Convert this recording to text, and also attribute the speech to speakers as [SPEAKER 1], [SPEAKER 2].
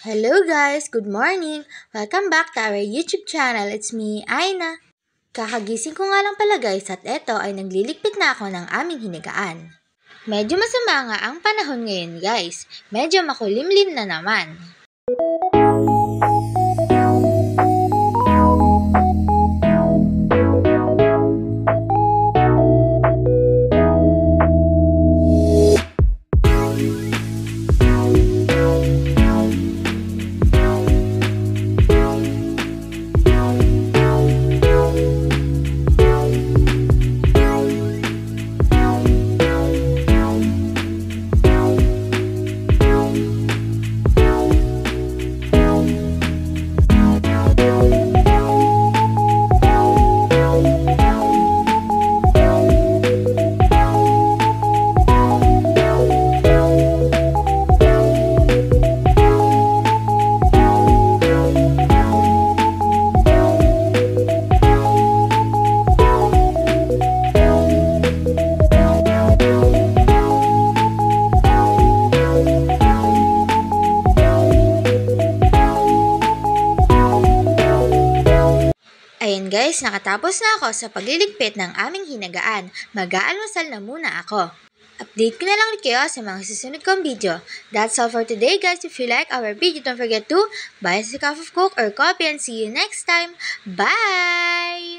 [SPEAKER 1] Hello guys! Good morning! Welcome back to our YouTube channel. It's me, Aina. Kakagising ko nga lang pala guys at eto ay nagliligpit na ako ng aming hinigaan. Medyo masama nga ang panahon ngayon guys. Medyo makulimlim na naman. Ayan guys, nakatapos na ako sa pagliligpit ng aming hinagaan. Mag-aalmusal na muna ako. Update ko na lang ulit kayo sa mga susunod kong video. That's all for today guys. If you like our video, don't forget to buy us a cup of Coke or coffee and see you next time. Bye!